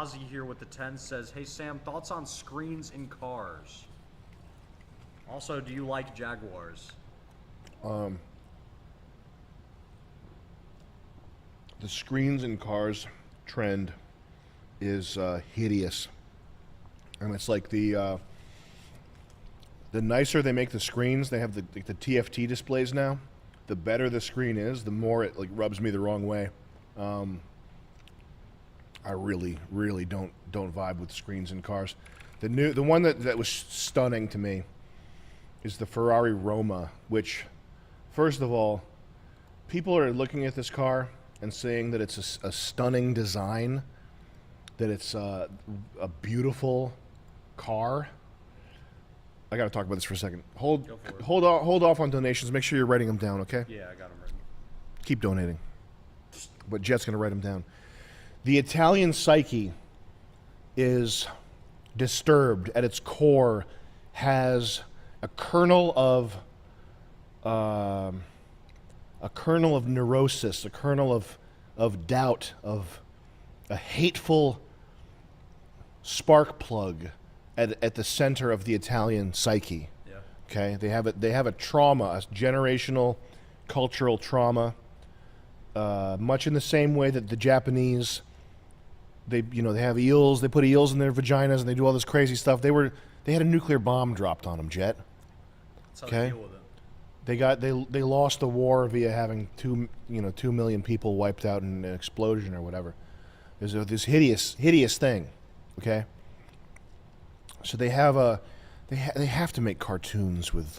Ozzy here with the 10 says, hey Sam, thoughts on screens in cars? Also, do you like Jaguars? The screens in cars trend is hideous. And it's like the nicer they make the screens, they have the TFT displays now, the better the screen is, the more it like rubs me the wrong way. I really don't vibe with screens in cars. The one that was stunning to me is the Ferrari Roma, which, first of all, people are looking at this car and saying that it's a stunning design, that it's a beautiful car. I got to talk about this for a second. Hold off on donations. Make sure you're writing them down, okay? Yeah, I got them written. Keep donating. But Jet's going to write them down. The Italian psyche is disturbed at its core, has a kernel of neurosis, a kernel of doubt, of a hateful spark plug at the center of the Italian psyche. Yeah. Okay, they have a trauma, a generational cultural trauma, much in the same way that the Japanese, they have eels, they put eels in their vaginas and they do all this crazy stuff. They had a nuclear bomb dropped on them, Jet. That's how they deal with it. They lost the war via having 2 million people wiped out in an explosion or whatever. There's this hideous thing, okay? So they have to make cartoons with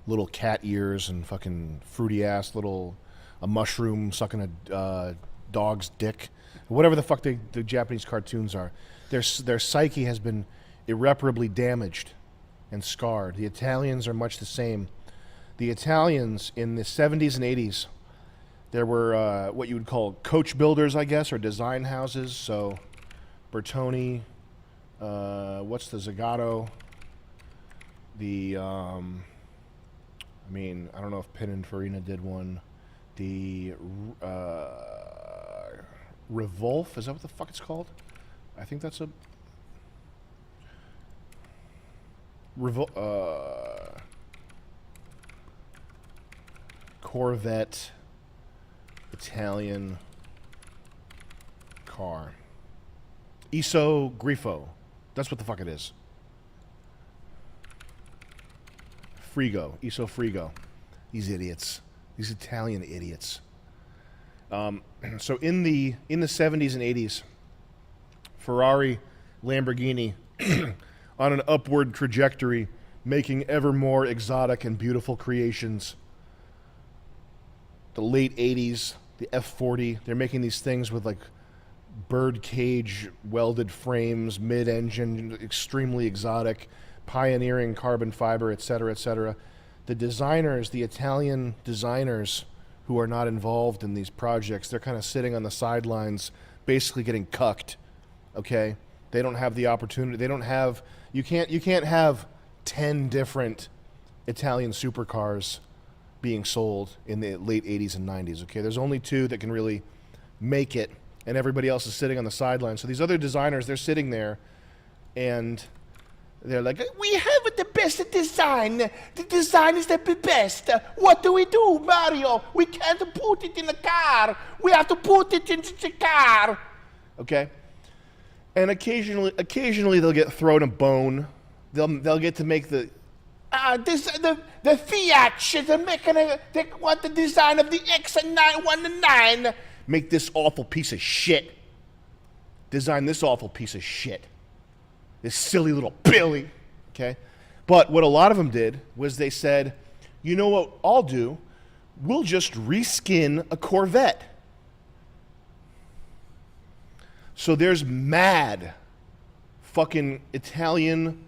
little cat ears and fucking fruity ass a mushroom sucking a dog's dick, whatever the fuck the Japanese cartoons are. Their psyche has been irreparably damaged and scarred. The Italians are much the same. The Italians in the 70s and 80s, there were what you would call coach builders, I guess, or design houses. So Bertoni, what's the Zagato? I don't know if Pininfarina did one. The Revolf, is that what the fuck it's called? I think that's a Corvette Italian car. Iso Grifo. That's what the fuck it is. Frigo. Iso Frigo. These idiots. These Italian idiots. So in the 70s and 80s, Ferrari, Lamborghini, on an upward trajectory, making ever more exotic and beautiful creations. The late 80s, the F40, they're making these things with bird cage welded frames, mid-engine, extremely exotic, pioneering carbon fiber, etc., etc. The designers, the Italian designers who are not involved in these projects, they're kind of sitting on the sidelines, basically getting cucked, okay? They don't have the opportunity. You can't have 10 different Italian supercars being sold in the late 80s and 90s, okay? There's only 2 that can really make it, and everybody else is sitting on the sidelines. So these other designers, they're sitting there, and they're like, we have the best design. The design is the best. What do we do, Mario? We can't put it in the car. We have to put it in the car. Okay? And occasionally they'll get thrown a bone. They'll get to make the Fiat. They want the design of the X919. Make this awful piece of shit. Design this awful piece of shit. This silly little Billy, okay? But what a lot of them did was they said, you know what I'll do? We'll just reskin a Corvette. So there's mad fucking Italian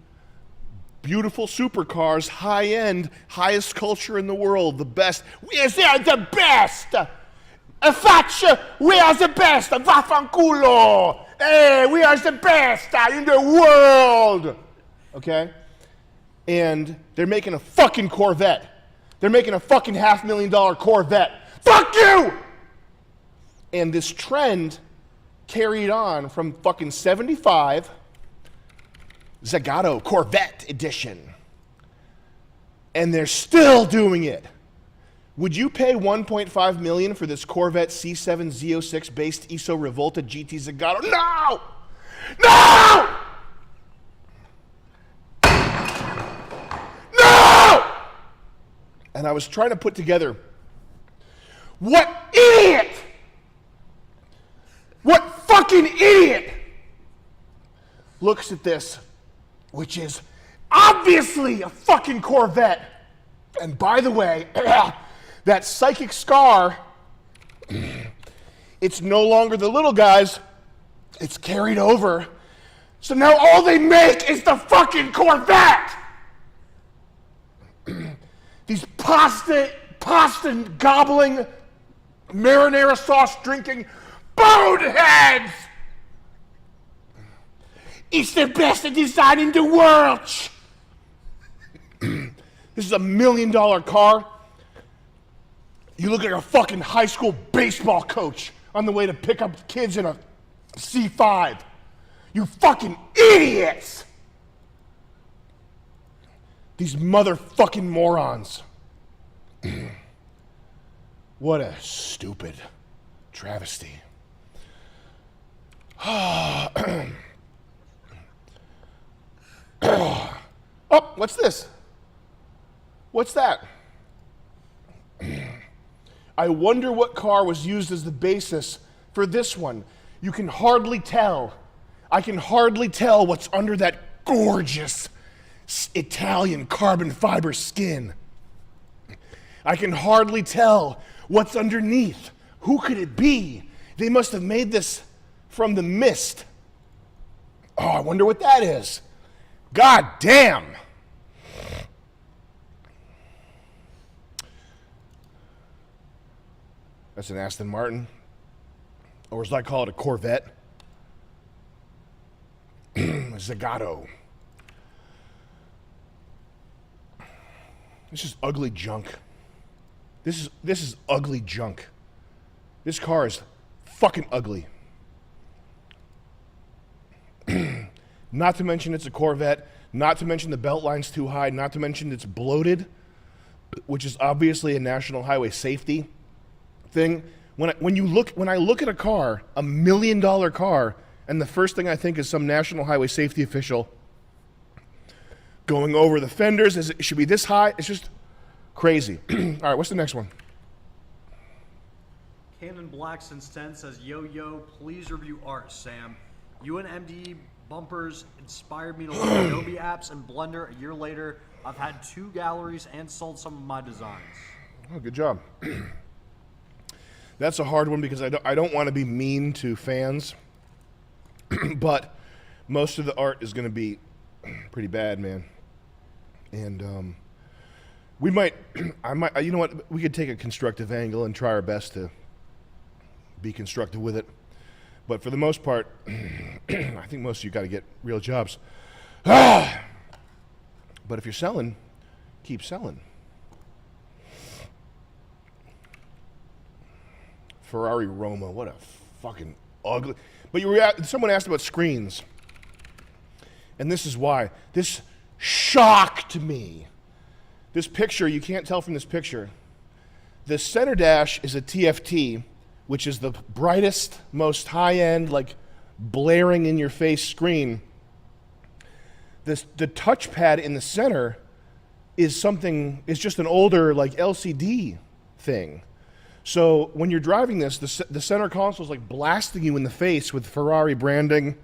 beautiful supercars, high-end, highest culture in the world, the best. We are the best! Faccia, we are the best! Vaffanculo! Hey, we are the best in the world! Okay? And they're making a fucking Corvette. They're making a fucking $500,000 Corvette. Fuck you! And this trend carried on from fucking 75 Zagato Corvette edition. And they're still doing it. Would you pay $1.5 million for this Corvette C7 Z06 based ESO Revolta GT Zagato? No! No! No! And I was trying to put together, what idiot? What fucking idiot looks at this, which is obviously a fucking Corvette. And by the way, that psychic scar, it's no longer the little guys, it's carried over. So now all they make is the fucking Corvette. These pasta gobbling, marinara sauce drinking boneheads. It's the best design in the world. This is $1 million car. You look like a fucking high school baseball coach on the way to pick up kids in a C5. You fucking idiots! These motherfucking morons. What a stupid travesty. Oh, what's this? What's that? I wonder what car was used as the basis for this one. You can hardly tell. I can hardly tell what's under that gorgeous Italian carbon fiber skin. I can hardly tell what's underneath. Who could it be? They must have made this from the mist. Oh, I wonder what that is. God damn. That's an Aston Martin. Or as I call it, a Corvette. Zagato. This is ugly junk. This is ugly junk. This car is fucking ugly. Not to mention it's a Corvette. Not to mention the belt line's too high. Not to mention it's bloated, which is obviously a national highway safety thing. When I look at a car, $1 million car, and the first thing I think is some national highway safety official going over the fenders. It should be this high. It's just crazy. All right, what's the next one? Canon Black since 10 says, yo, please review art, Sam. You and MDE bumpers inspired me to learn Adobe apps and Blender. A year later, I've had 2 galleries and sold some of my designs. Oh, good job. That's a hard one because I don't want to be mean to fans, but most of the art is going to be pretty bad, man. And we might, you know what? We could take a constructive angle and try our best to be constructive with it. But for the most part, I think most of you got to get real jobs. But if you're selling, keep selling. Ferrari Roma, what a fucking ugly. But someone asked about screens. And this is why. This shocked me. This picture, you can't tell from this picture. The center dash is a TFT, which is the brightest, most high-end, like blaring in your face screen. The touchpad in the center is just an older like LCD thing. So when you're driving this, the center console is like blasting you in the face with Ferrari branding,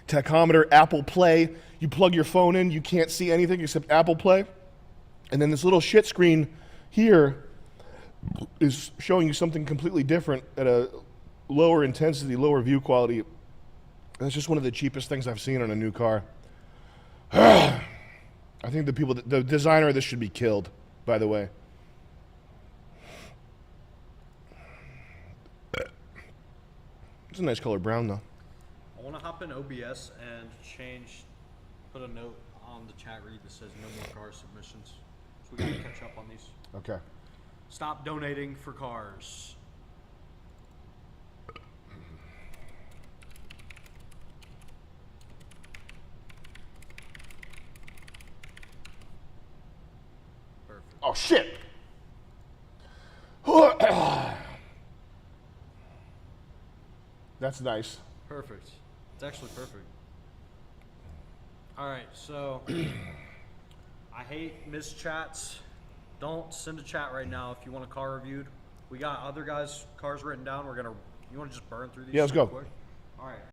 tachometer, Apple Play. You plug your phone in, you can't see anything except Apple Play. And then this little shit screen here is showing you something completely different at a lower intensity, lower view quality. That's just one of the cheapest things I've seen on a new car. I think the designer of this should be killed, by the way. It's a nice color brown, though. I want to hop in OBS and put a note on the chat read that says no more car submissions. So we got to catch up on these. Okay. Stop donating for cars. Oh, shit. That's nice. Perfect. It's actually perfect. All right, so I hate missed chats. Don't send a chat right now if you want a car reviewed. We got other guys' cars written down. You want to just burn through these? Yeah, let's go. Quick? All right.